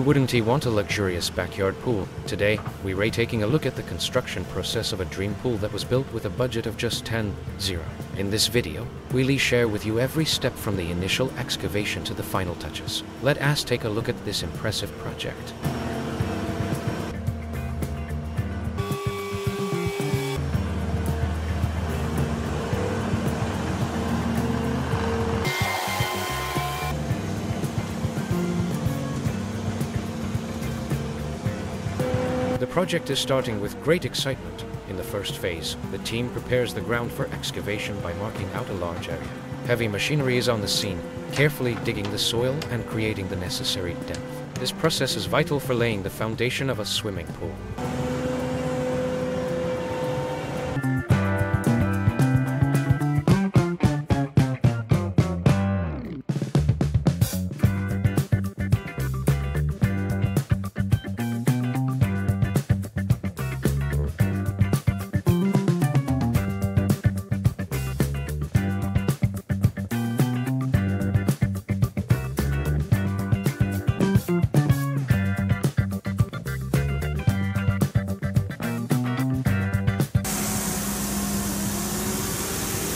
wouldn't he want a luxurious backyard pool? Today, we're taking a look at the construction process of a dream pool that was built with a budget of just 10,000. In this video, we'll share with you every step from the initial excavation to the final touches. Let us take a look at this impressive project. The project is starting with great excitement. In the first phase, the team prepares the ground for excavation by marking out a large area. Heavy machinery is on the scene, carefully digging the soil and creating the necessary depth. This process is vital for laying the foundation of a swimming pool.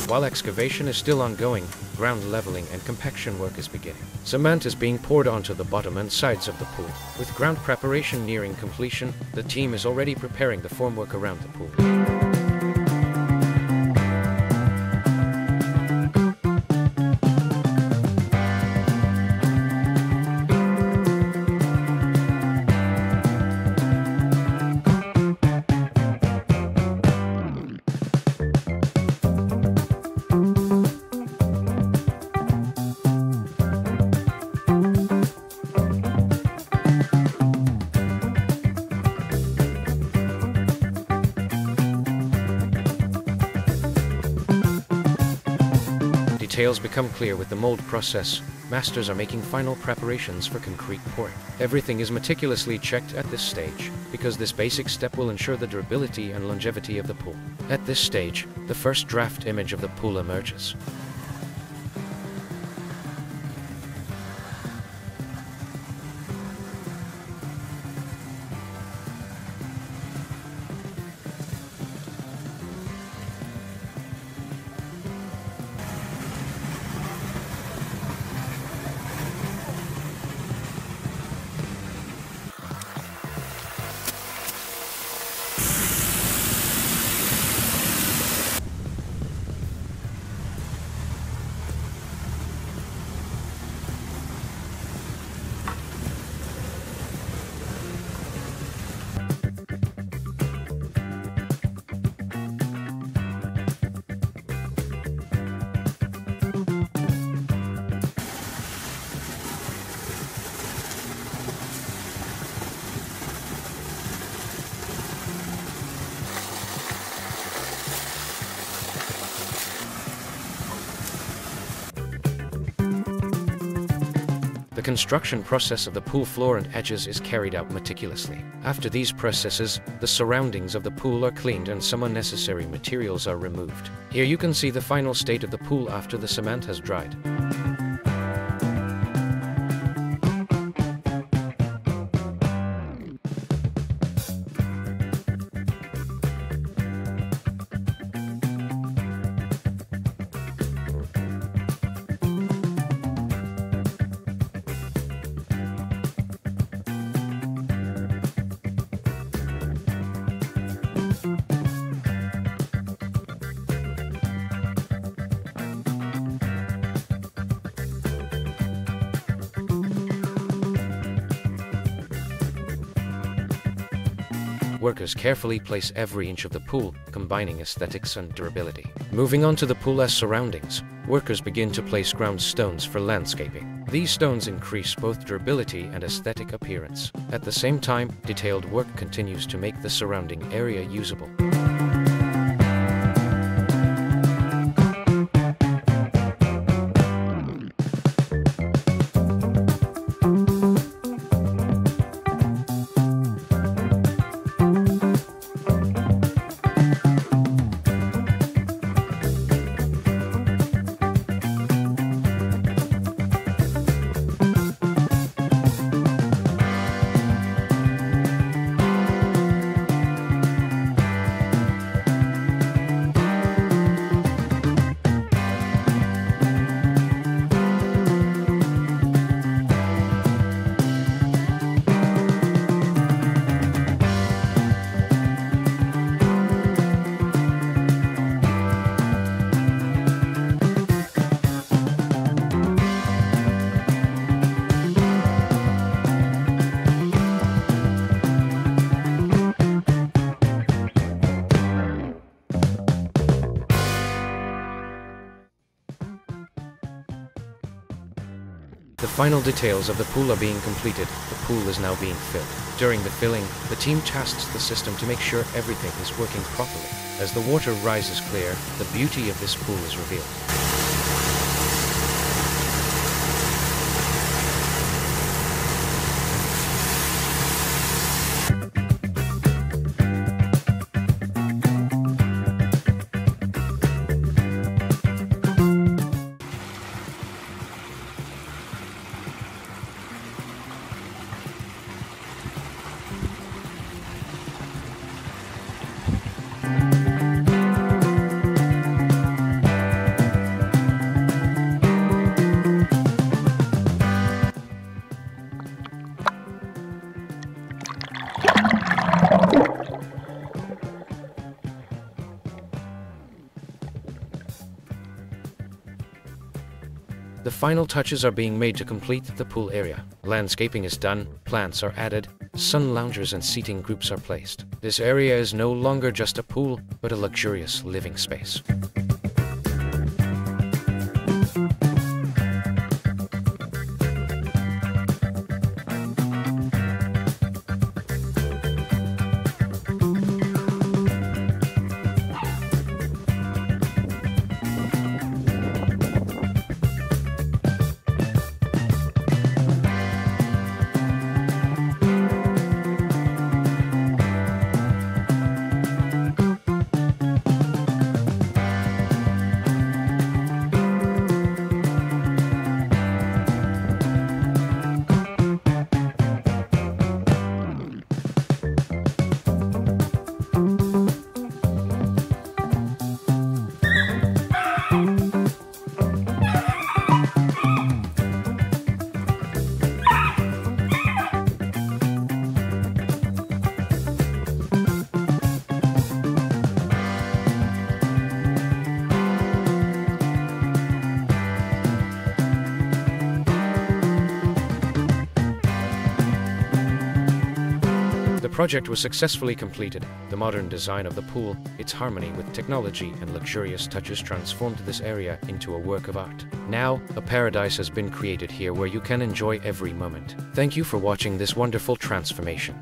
While excavation is still ongoing, ground leveling and compaction work is beginning. Cement is being poured onto the bottom and sides of the pool. With ground preparation nearing completion, the team is already preparing the formwork around the pool. Details become clear with the mold process. Masters are making final preparations for concrete pouring. Everything is meticulously checked at this stage, because this basic step will ensure the durability and longevity of the pool. At this stage, the first draft image of the pool emerges. The construction process of the pool floor and edges is carried out meticulously. After these processes, the surroundings of the pool are cleaned and some unnecessary materials are removed. Here you can see the final state of the pool after the cement has dried. Workers carefully place every inch of the pool, combining aesthetics and durability. Moving on to the pool's surroundings, workers begin to place ground stones for landscaping. These stones increase both durability and aesthetic appearance. At the same time, detailed work continues to make the surrounding area usable. final details of the pool are being completed. The pool is now being filled. During the filling, the team tasks the system to make sure everything is working properly. As the water rises clear, the beauty of this pool is revealed. The final touches are being made to complete the pool area. Landscaping is done, plants are added, sun loungers and seating groups are placed. This area is no longer just a pool, but a luxurious living space. The project was successfully completed. The modern design of the pool, its harmony with technology and luxurious touches transformed this area into a work of art. Now, a paradise has been created here where you can enjoy every moment. Thank you for watching this wonderful transformation.